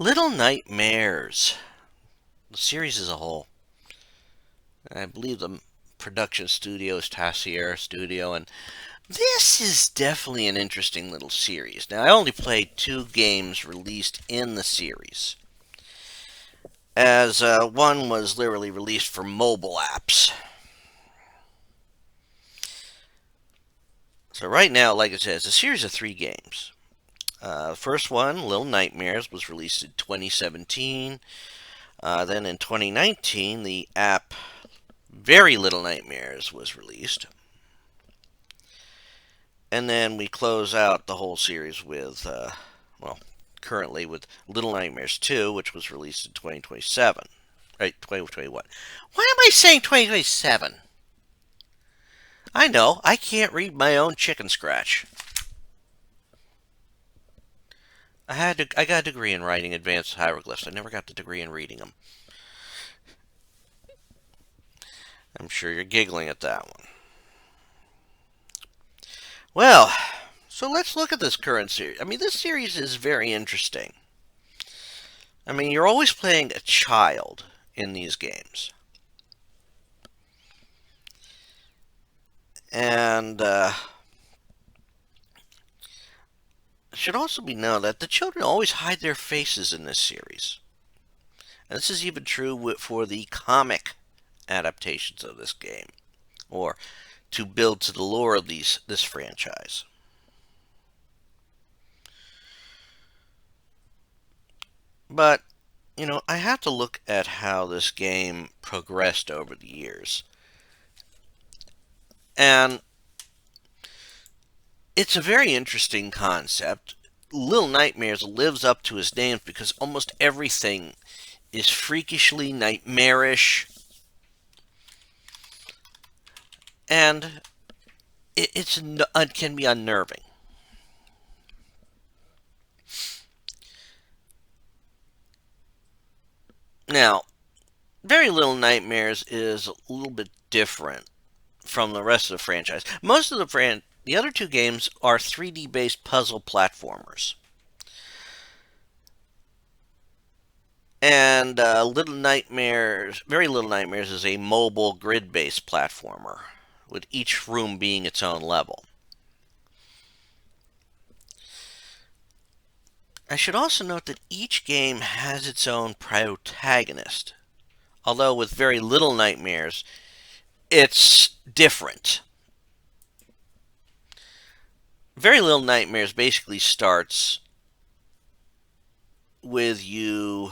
Little Nightmares, the series as a whole. I believe the production studio is Tassier Studio, and this is definitely an interesting little series. Now, I only played two games released in the series, as one was literally released for mobile apps. So right now, like I said, it's a series of three games. The first one, Little Nightmares, was released in 2017. Then in 2019, the app Very Little Nightmares was released. And then we close out the whole series with, currently with Little Nightmares 2, which was released in 2027. Right, 2021. Why am I saying 2027? I know, I can't read my own chicken scratch. I got a degree in writing advanced hieroglyphs. I never got the degree in reading them. I'm sure you're giggling at that one. Well, so let's look at this current series. I mean, this series is very interesting. I mean, you're always playing a child in these games. And it should also be known that the children always hide their faces in this series. And this is even true for the comic adaptations of this game, or to build to the lore of this franchise. But, I have to look at how this game progressed over the years. And it's a very interesting concept. Little Nightmares lives up to his name because almost everything is freakishly nightmarish, and it can be unnerving. Now, Very Little Nightmares is a little bit different from the rest of the franchise. Most of the other two games are 3D based puzzle platformers. And Very Little Nightmares is a mobile grid based platformer, with each room being its own level. I should also note that each game has its own protagonist, although with Very Little Nightmares, it's different. Very Little Nightmares basically starts with you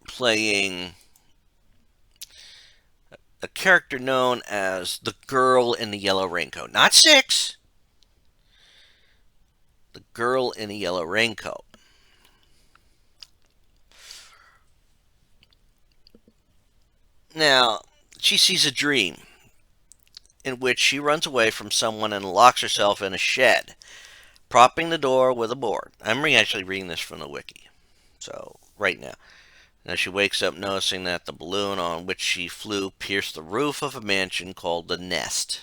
playing a character known as the girl in the yellow raincoat. Not Six, the girl in the yellow raincoat. Now, she sees a dream in which she runs away from someone and locks herself in a shed, propping the door with a board. I'm actually reading this from the wiki. So, right now. Now she wakes up noticing that the balloon on which she flew pierced the roof of a mansion called the Nest.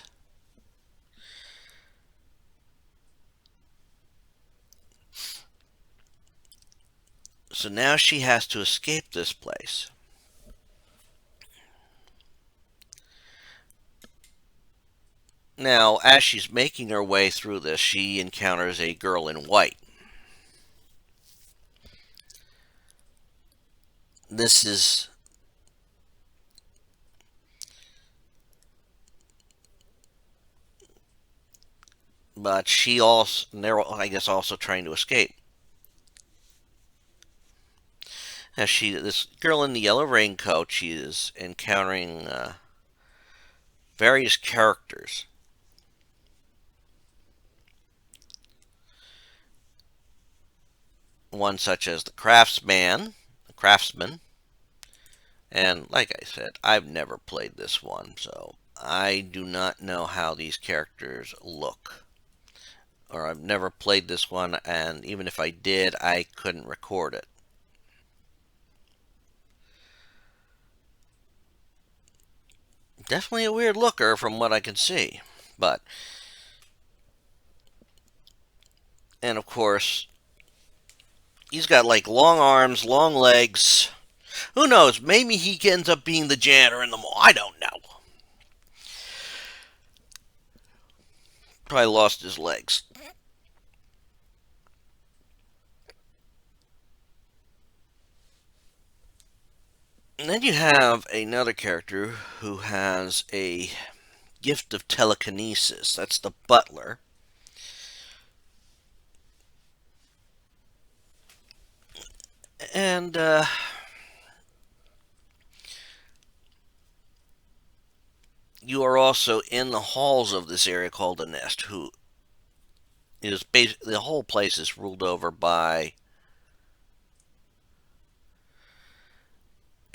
So now she has to escape this place. Now, as she's making her way through this, she encounters a girl in white. This is but she also, they're, I guess, also trying to escape. As this girl in the yellow raincoat, she is encountering various characters. One such as the craftsman, and like I said, I've never played this one, so I do not know how these characters look. Or I've never played this one, and even if I did, I couldn't record it. Definitely a weird looker from what I can see, but And of course, he's got like long arms, long legs. Who knows? Maybe he ends up being the janitor in the mall. I don't know. Probably lost his legs. And then you have another character who has a gift of telekinesis. That's the butler. And you are also in the halls of this area called the Nest, who is basically the whole place is ruled over by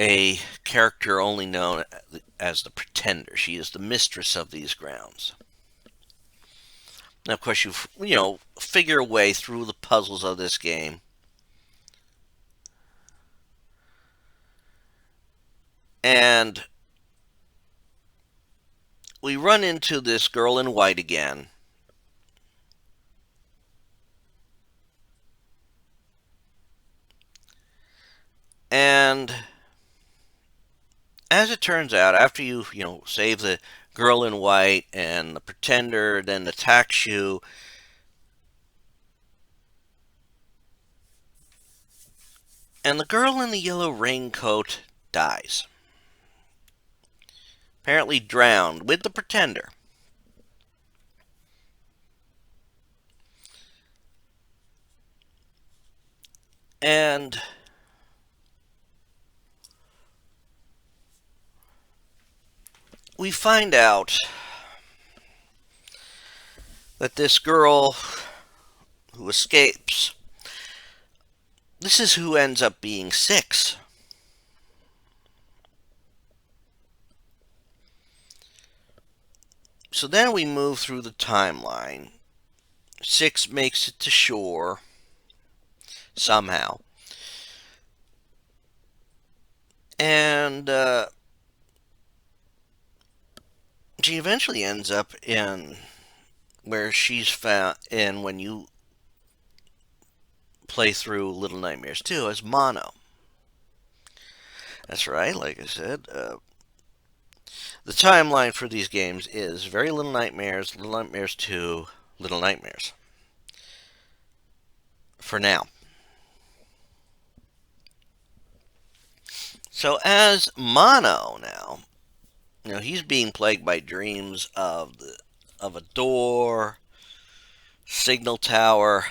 a character only known as the Pretender. She is the mistress of these grounds. Now, of course, you figure a way through the puzzles of this game, and we run into this girl in white again. And as it turns out, after you save the girl in white and the Pretender then attacks you, and the girl in the yellow raincoat dies. Apparently drowned with the Pretender. And we find out that this girl who escapes, this is who ends up being Six. So then we move through the timeline. Six makes it to shore somehow. And she eventually ends up in where she's found in when you play through Little Nightmares 2 as Mono. That's right, like I said. The timeline for these games is Very Little Nightmares, Little Nightmares 2, Little Nightmares. For now. So as Mono now, he's being plagued by dreams of a door, signal tower,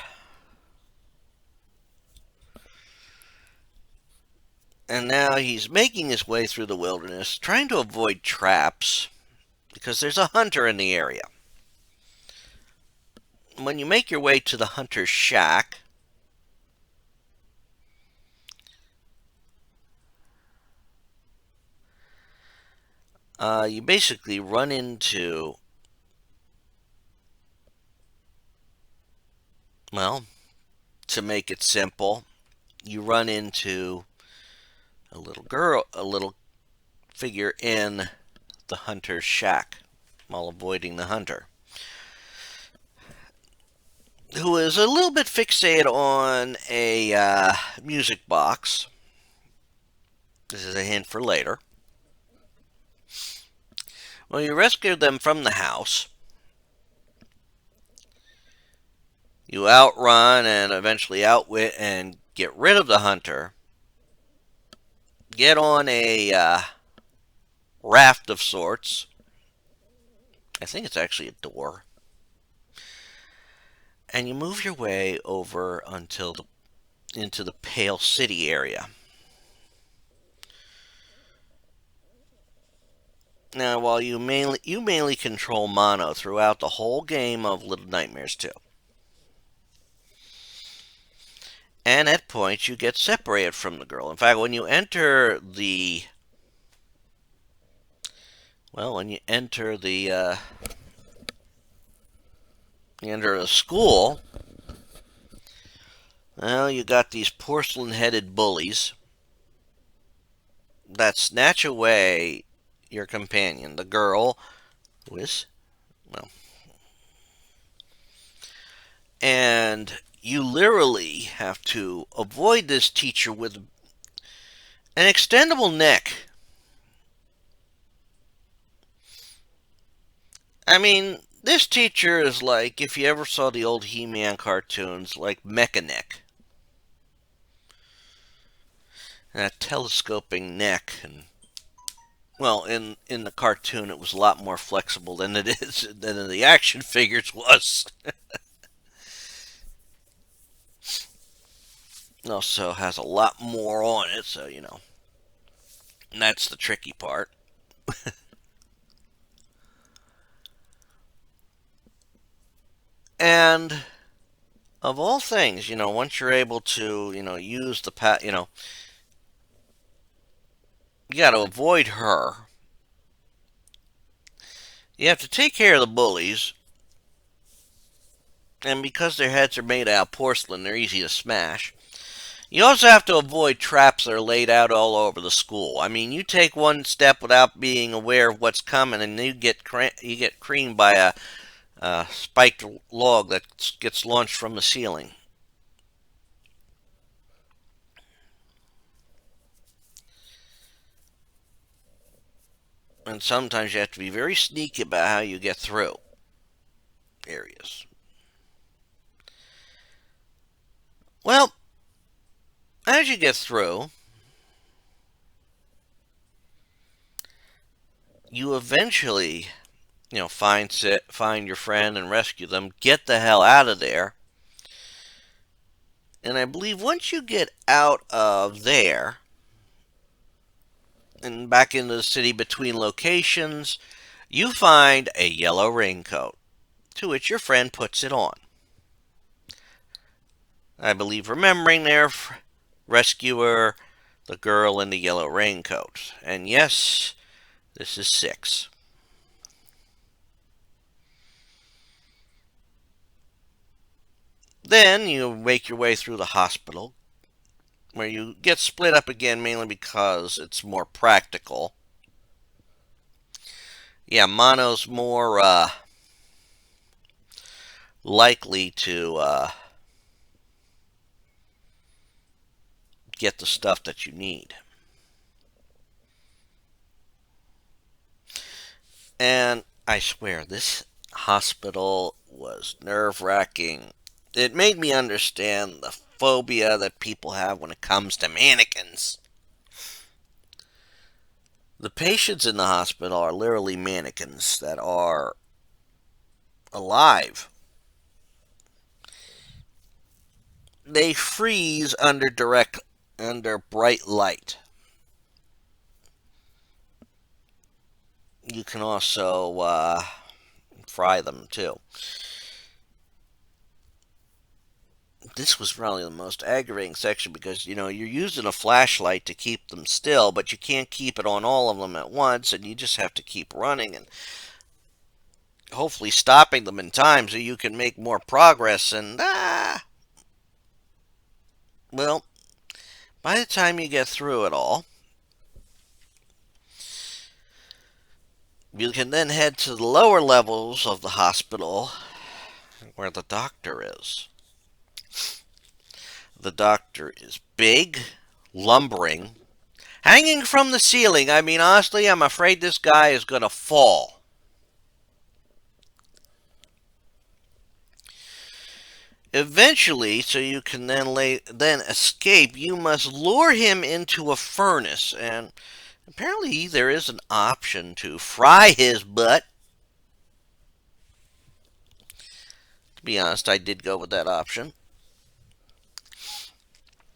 and now he's making his way through the wilderness, trying to avoid traps, because there's a hunter in the area. When you make your way to the hunter's shack, you basically run into, well, to make it simple, you run into a little figure in the hunter's shack while avoiding the hunter, who is a little bit fixated on a music box. This is a hint for later. Well, you rescue them from the house. You outrun and eventually outwit and get rid of the hunter. Get on a raft of sorts. I think it's actually a door. And you move your way over into the Pale City area. Now, while you mainly control Mono throughout the whole game of Little Nightmares 2. And at points you get separated from the girl. In fact, when you enter the school, well, you got these porcelain-headed bullies that snatch away your companion, the girl, and you literally have to avoid this teacher with an extendable neck. I mean, this teacher is like, if you ever saw the old He-Man cartoons, like Mechaneck. That telescoping neck. And, well, in the cartoon, it was a lot more flexible than it is than in the action figures was. It also has a lot more on it, so, that's the tricky part. And of all things, once you're able to, use the you got to avoid her. You have to take care of the bullies, and because their heads are made out of porcelain, they're easy to smash. You also have to avoid traps that are laid out all over the school. I mean, you take one step without being aware of what's coming, and you get creamed by a spiked log that gets launched from the ceiling. And sometimes you have to be very sneaky about how you get through areas. Well, as you get through, you eventually, find your friend and rescue them, get the hell out of there. And I believe once you get out of there and back into the city between locations, you find a yellow raincoat, to which your friend puts it on. I believe remembering their rescuer, the girl in the yellow raincoat. And yes, this is 6. Then you make your way through the hospital, where you get split up again mainly because it's more practical. Yeah, Mono's more likely to get the stuff that you need. And I swear, this hospital was nerve-wracking. It made me understand the phobia that people have when it comes to mannequins. The patients in the hospital are literally mannequins that are alive. They freeze under bright light. You can also fry them too. This was probably the most aggravating section because you're using a flashlight to keep them still, but you can't keep it on all of them at once, and you just have to keep running and hopefully stopping them in time so you can make more progress. And well, by the time you get through it all, you can then head to the lower levels of the hospital where the doctor is. The doctor is big, lumbering, hanging from the ceiling. I mean, honestly, I'm afraid this guy is going to fall. Eventually, so you can then escape, you must lure him into a furnace, and apparently there is an option to fry his butt. To be honest, I did go with that option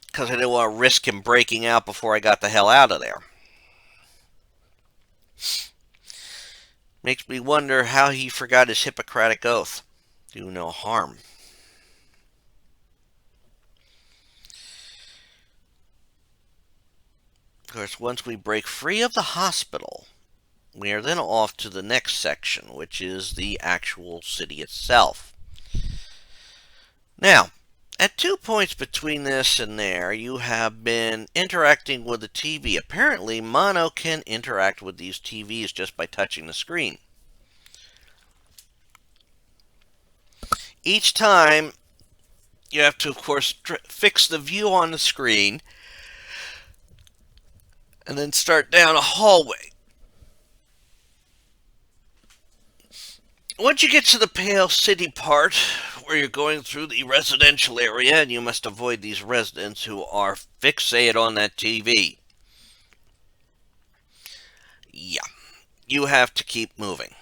because I didn't want to risk him breaking out before I got the hell out of there. Makes me wonder how he forgot his Hippocratic oath. Do no harm. Of course, once we break free of the hospital, we are then off to the next section, which is the actual city itself. Now, at 2 points between this and there, you have been interacting with the TV. Apparently, Mono can interact with these TVs just by touching the screen. Each time You have to, of course, fix the view on the screen and then start down a hallway. Once you get to the Pale City part, where you're going through the residential area, and you must avoid these residents who are fixated on that TV. Yeah, you have to keep moving.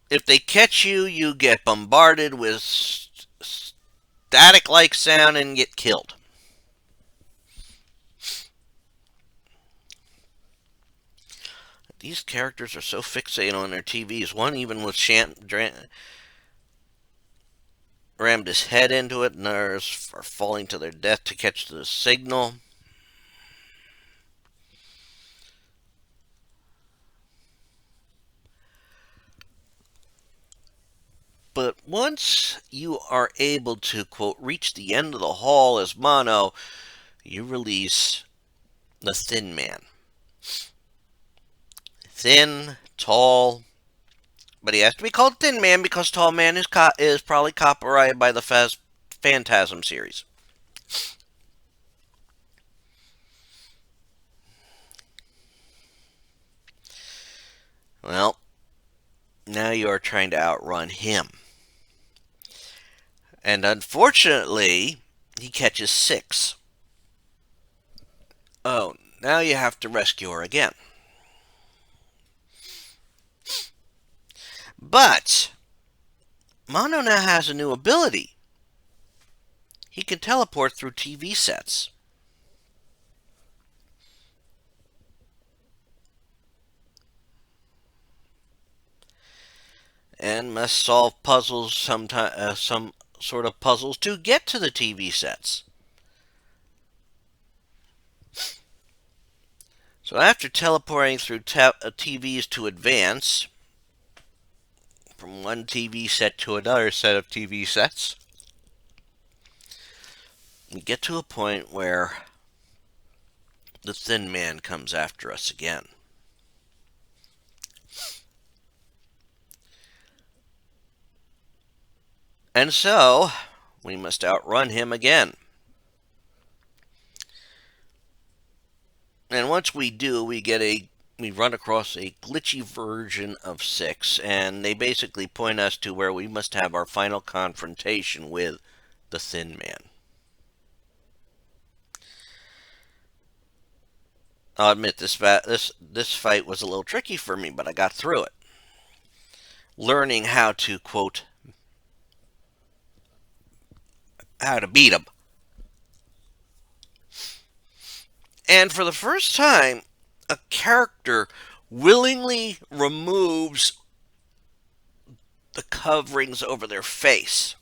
If they catch you, you get bombarded with static-like sound and get killed. These characters are so fixated on their TVs. One even was rammed his head into it, and others are falling to their death to catch the signal. But once you are able to, quote, reach the end of the hall as Mono, you release the Thin Man. Thin, tall, but he has to be called Thin Man because Tall Man is probably copyrighted by the Phantasm series. Well, now you are trying to outrun him. And unfortunately, he catches 6. Oh, now you have to rescue her again. But Mono now has a new ability. He can teleport through TV sets. And must solve puzzles, some sort of puzzles to get to the TV sets. So after teleporting through TVs to advance from one TV set to another set of TV sets, we get to a point where the Thin Man comes after us again. And so, we must outrun him again. And once we do, we run across a glitchy version of 6, and they basically point us to where we must have our final confrontation with the Thin Man. I'll admit this fight was a little tricky for me, but I got through it. Learning how to, quote, how to beat him. And for the first time, a character willingly removes the coverings over their face.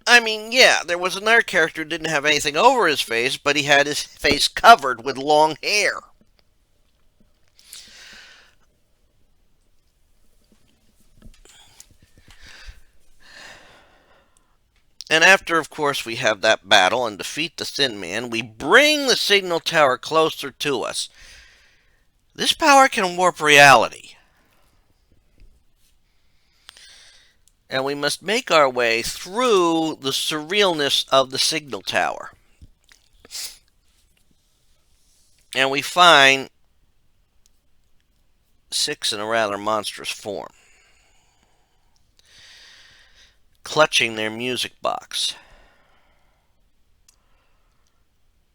I mean, yeah, there was another character who didn't have anything over his face, but he had his face covered with long hair. And after, of course, we have that battle and defeat the Thin Man, we bring the signal tower closer to us. This power can warp reality. And we must make our way through the surrealness of the signal tower. And we find 6 in a rather monstrous form, clutching their music box.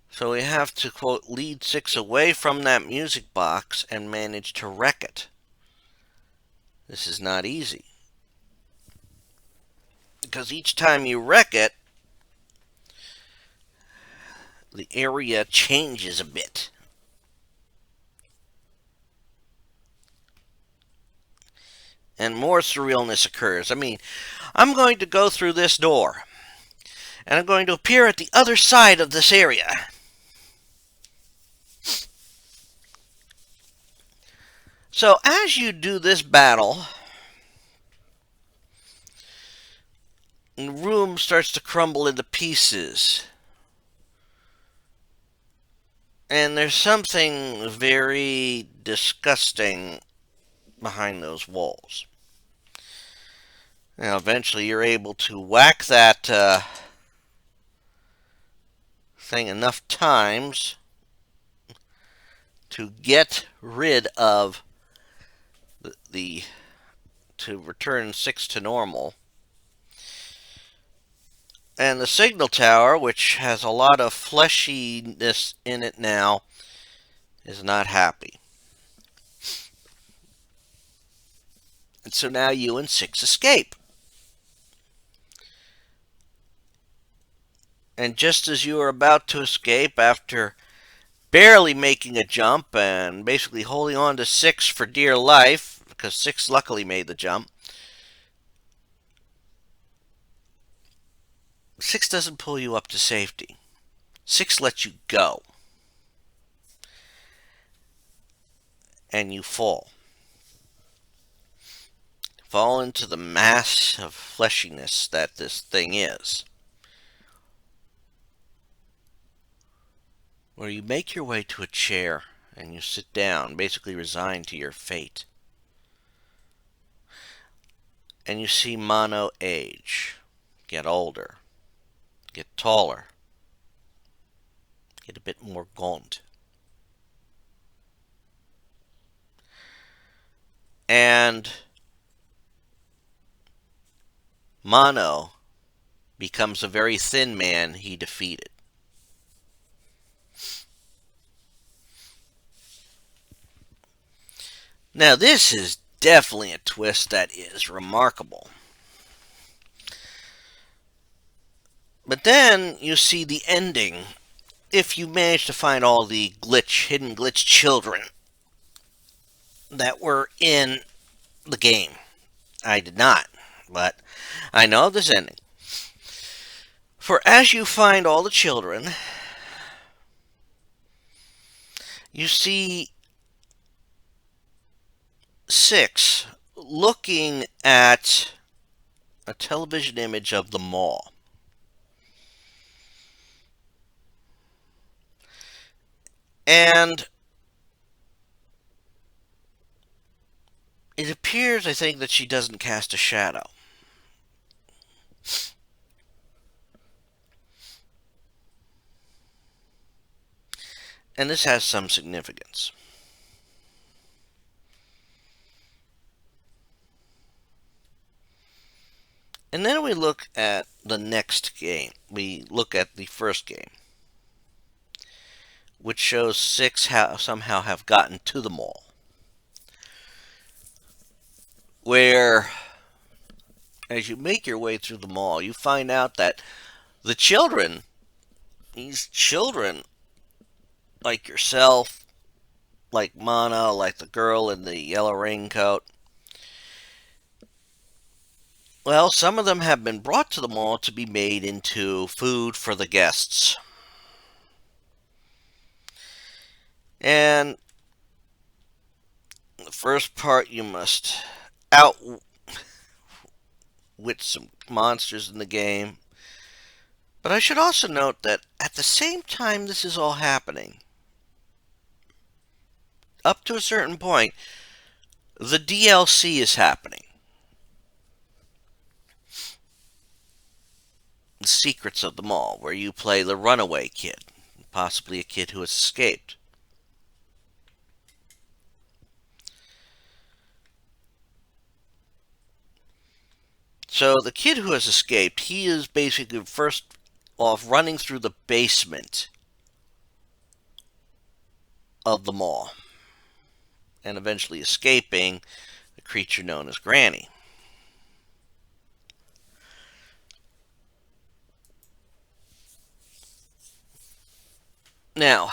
So we have to, quote, lead 6 away from that music box and manage to wreck it. This is not easy, because each time you wreck it, the area changes a bit. And more surrealness occurs. I mean, I'm going to go through this door, and I'm going to appear at the other side of this area. So as you do this battle, the room starts to crumble into pieces. And there's something very disgusting behind those walls. Now, eventually, you're able to whack that thing enough times to get rid of the to return 6 to normal. And the signal tower, which has a lot of fleshiness in it now, is not happy. And so now you and 6 escape. And just as you are about to escape, after barely making a jump and basically holding on to 6 for dear life, because 6 luckily made the jump, 6 doesn't pull you up to safety. 6 lets you go. And you fall. Fall into the mass of fleshiness that this thing is. Where you make your way to a chair and you sit down, basically resigned to your fate. And you see Mono age, get older, get taller, get a bit more gaunt. And Mono becomes a very thin man he defeated. Now, this is definitely a twist that is remarkable. But then you see the ending. If you manage to find all the hidden glitch children that were in the game. I did not, but I know of this ending. For as you find all the children, you see 6 looking at a television image of the mall. And it appears, I think, that she doesn't cast a shadow. And this has some significance. And then we look at the next game. We look at the first game, which shows 6 somehow have gotten to the mall. Where, as you make your way through the mall, you find out that the children, these children, like yourself, like Mana, like the girl in the yellow raincoat, well, some of them have been brought to the mall to be made into food for the guests. And the first part, you must outwit some monsters in the game. But I should also note that at the same time this is all happening, up to a certain point, the DLC is happening. The Secrets of the Mall, where you play the runaway kid, possibly a kid who has escaped. So the kid who has escaped, he is basically first off running through the basement of the mall and eventually escaping the creature known as Granny. Now,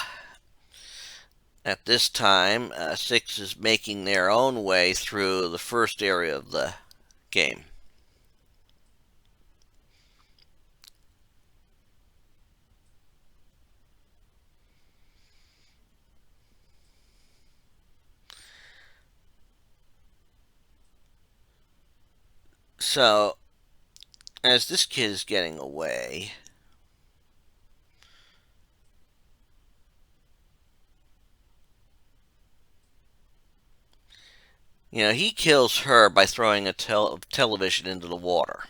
at this time, 6 is making their own way through the first area of the game. So, as this kid is getting away, He kills her by throwing a television into the water.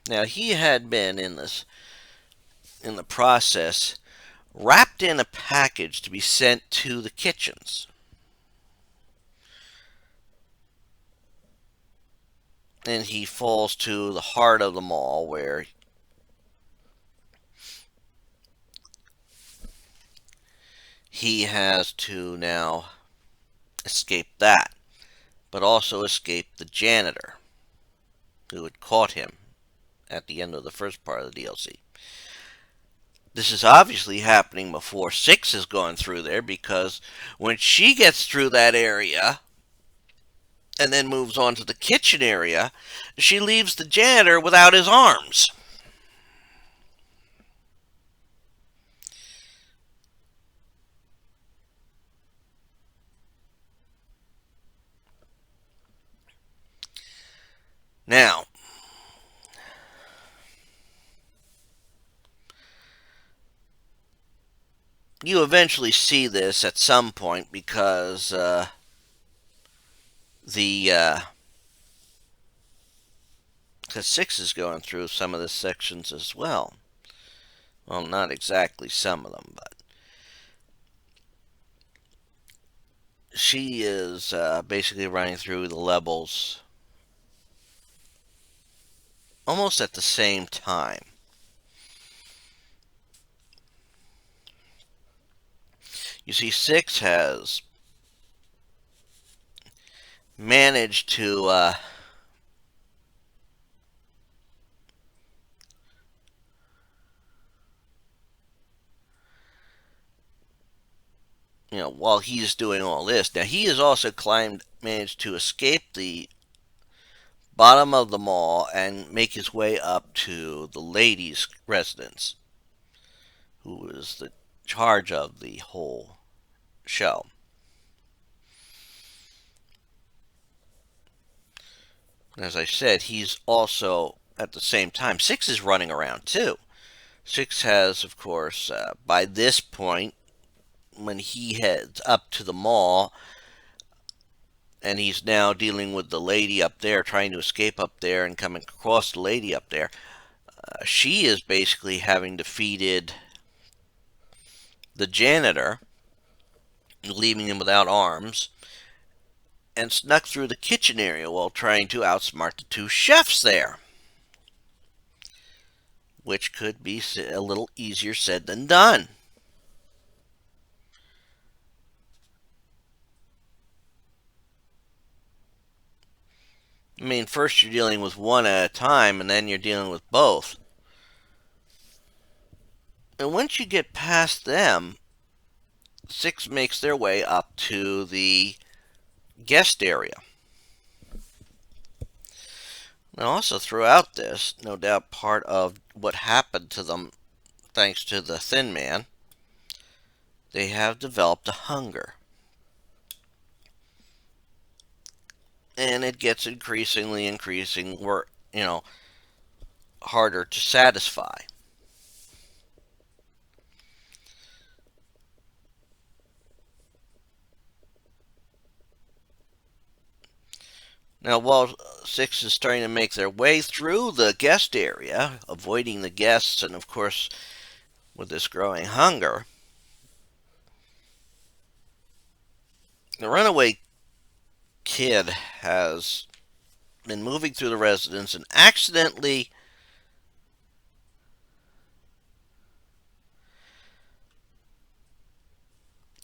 Now he had been in the process wrapped in a package to be sent to the kitchens. And he falls to the heart of the mall where he has to now escape that, but also escape the janitor who had caught him at the end of the first part of the DLC. This is obviously happening before 6 has gone through there, because when she gets through that area and then moves on to the kitchen area, she leaves the janitor without his arms. Now, you eventually see this at some point because the because 6 is going through some of the sections as well. Well, not exactly some of them, but she is basically running through the levels almost at the same time. You see, 6 has managed to while he's doing all this, now he has also managed to escape the bottom of the mall and make his way up to the lady's residence, who is the charge of the whole show. As I said, he's also at the same time, 6 is running around too. 6 has, of course, by this point, when he heads up to the mall, and he's now dealing with the lady up there, trying to escape up there and coming across the lady up there. She is basically having defeated the janitor, leaving him without arms, and snuck through the kitchen area while trying to outsmart the two chefs there, which could be a little easier said than done. I mean, first you're dealing with one at a time, and then you're dealing with both. And once you get past them, 6 makes their way up to the guest area. And also throughout this, no doubt part of what happened to them, thanks to the Thin Man, they have developed a hunger. And it gets increasing, harder to satisfy. Now, while 6 is starting to make their way through the guest area, avoiding the guests, and of course, with this growing hunger, the runaway kid has been moving through the residence and accidentally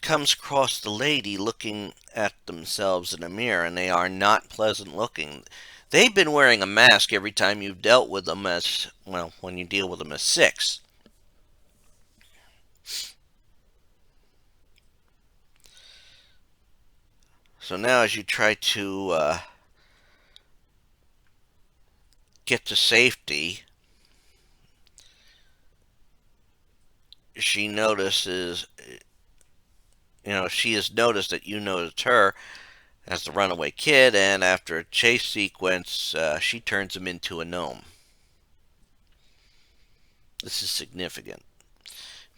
comes across the lady looking at themselves in a mirror, and they are not pleasant looking. They've been wearing a mask every time you've dealt with them when you deal with them as 6. So now as you try to get to safety, she notices, she has noticed that you noticed her, as the runaway kid, and after a chase sequence, she turns him into a gnome. This is significant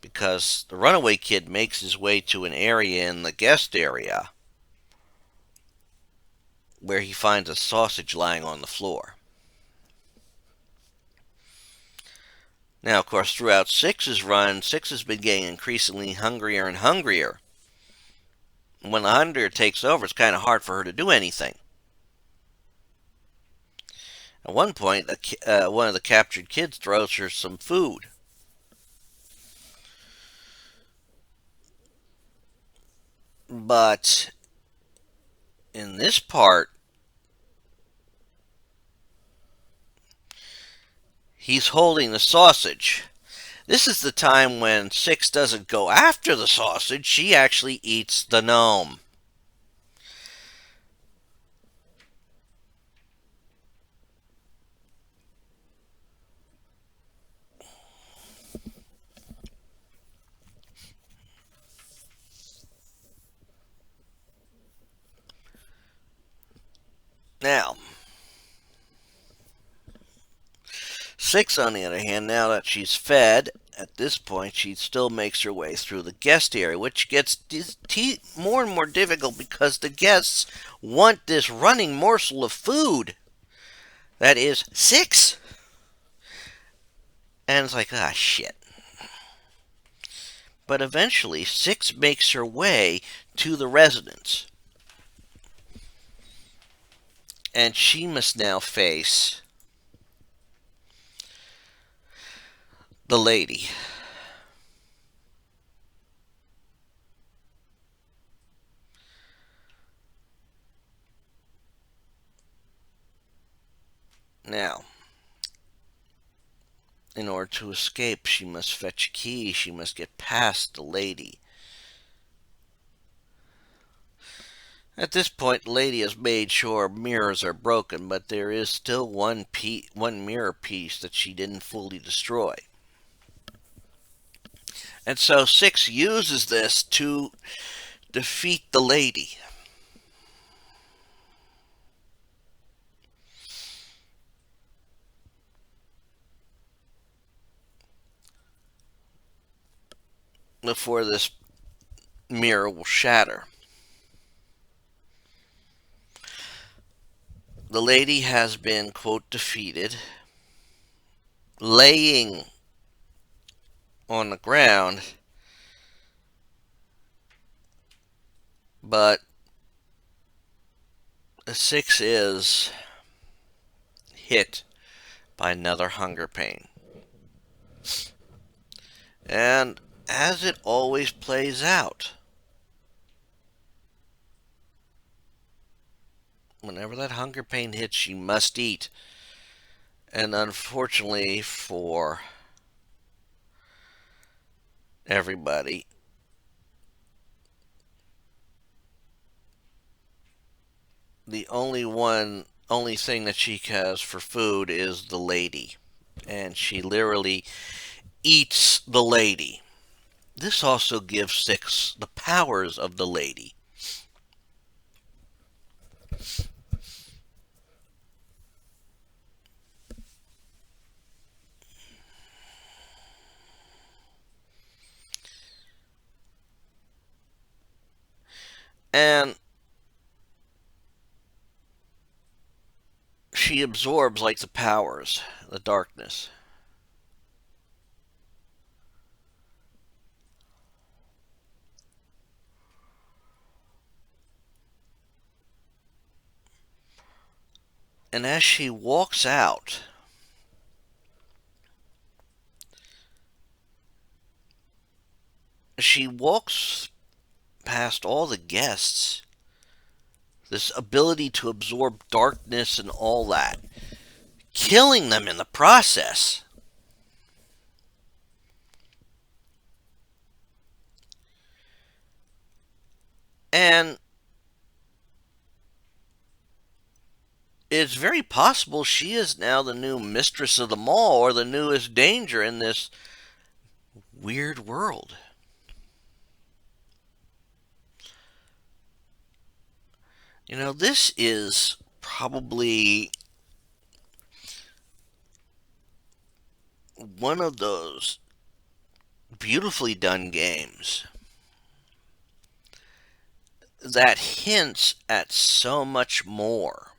because the runaway kid makes his way to an area in the guest area where he finds a sausage lying on the floor. Now, of course, throughout Six's run, Six has been getting increasingly hungrier and hungrier. When the hunger takes over, it's kind of hard for her to do anything. At one point, one of the captured kids throws her some food. But in this part, he's holding the sausage. This is the time when Six doesn't go after the sausage, she actually eats the gnome. Now, Six, on the other hand, now that she's fed, at this point, she still makes her way through the guest area, which gets more and more difficult because the guests want this running morsel of food. That is Six. And it's like, ah, shit. But eventually, Six makes her way to the residence. And she must now face the lady. Now, in order to escape, she must fetch a key. She must get past the lady. At this point, the lady has made sure mirrors are broken, but there is still one mirror piece that she didn't fully destroy. And so Six uses this to defeat the lady. Before this mirror will shatter. The lady has been, quote, defeated, laying on the ground, but the Six is hit by another hunger pain. And as it always plays out, whenever that hunger pain hits, she must eat. And unfortunately for everybody, the only thing that she has for food is the lady. And she literally eats the lady. This also gives Six the powers of the lady. And she absorbs like the powers, the darkness. And as she walks out, she walks past all the guests. This ability to absorb darkness and all that, killing them in the process. And it's very possible she is now the new mistress of the mall or the newest danger in this weird world. This is probably one of those beautifully done games that hints at so much more.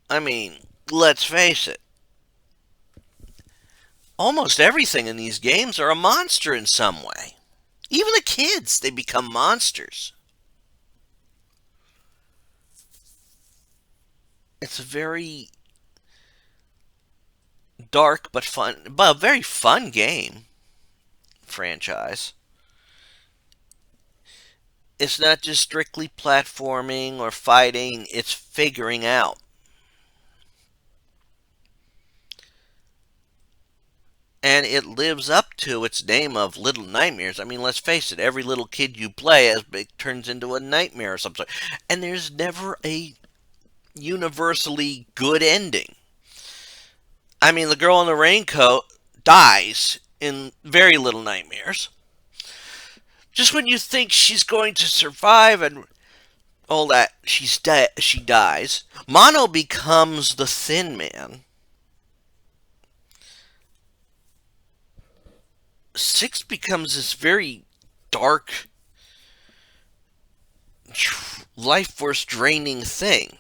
I mean, let's face it, almost everything in these games are a monster in some way. Even the kids, they become monsters. It's a very dark but a very fun game franchise. It's not just strictly platforming or fighting, it's figuring out. And it lives up to its name of Little Nightmares. I mean, let's face it, every little kid you play as it turns into a nightmare or something. And there's never a universally good ending. I mean, the girl in the raincoat dies in Very Little Nightmares. Just when you think she's going to survive and all that, she dies. Mono becomes the Thin Man. Six becomes this very dark, life force draining thing.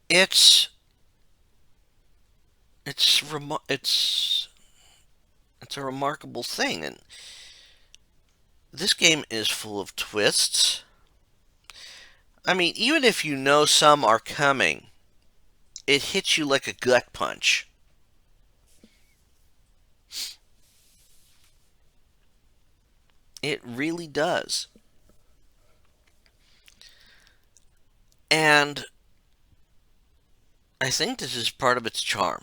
It's it's it's a remarkable thing, and this game is full of twists. I mean, even if you know some are coming, it hits you like a gut punch. It really does. And I think this is part of its charm.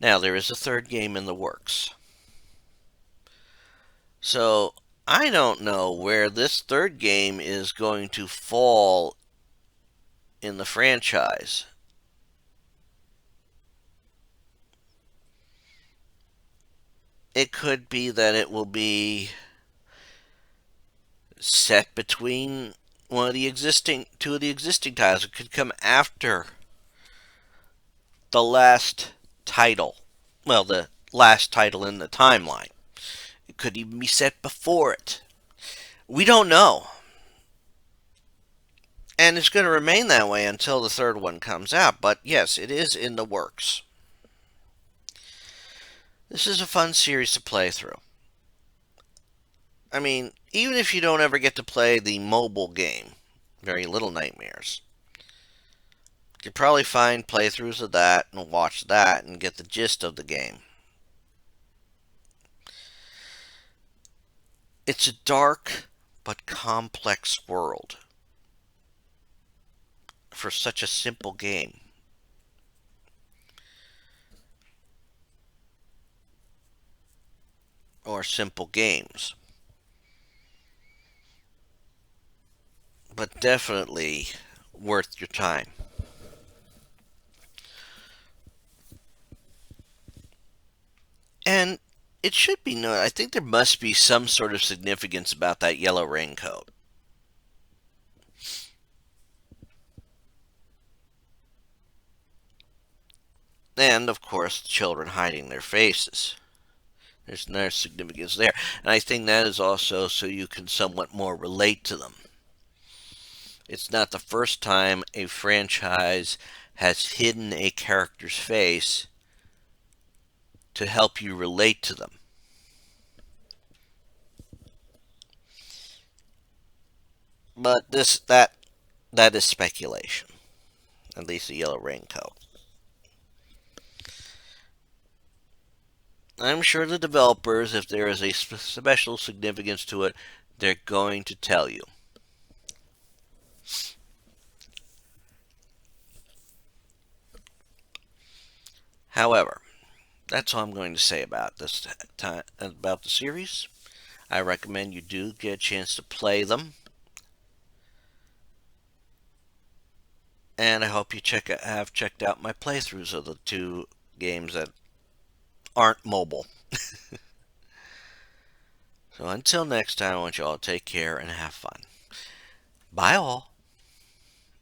Now, there is a third game in the works. So, I don't know where this third game is going to fall in the franchise. It could be that it will be set between two of the existing titles. It could come after the last title. Well, the last title in the timeline. It could even be set before it. We don't know. And it's going to remain that way until the third one comes out. But yes, it is in the works. This is a fun series to play through. I mean, even if you don't ever get to play the mobile game, Very Little Nightmares, you could probably find playthroughs of that and watch that and get the gist of the game. It's a dark but complex world for such a simple game. Or simple games. But definitely worth your time. And it should be known, I think there must be some sort of significance about that yellow raincoat. And, of course, the children hiding their faces. There's no significance there. And I think that is also so you can somewhat more relate to them. It's not the first time a franchise has hidden a character's face to help you relate to them. But that is speculation. At least the yellow raincoat. I'm sure the developers, if there is a special significance to it, they're going to tell you. However, that's all I'm going to say about this time about the series. I recommend you do get a chance to play them. and I hope you have checked out my playthroughs of the two games that aren't mobile. So until next time, I want you all to take care and have fun. Bye all.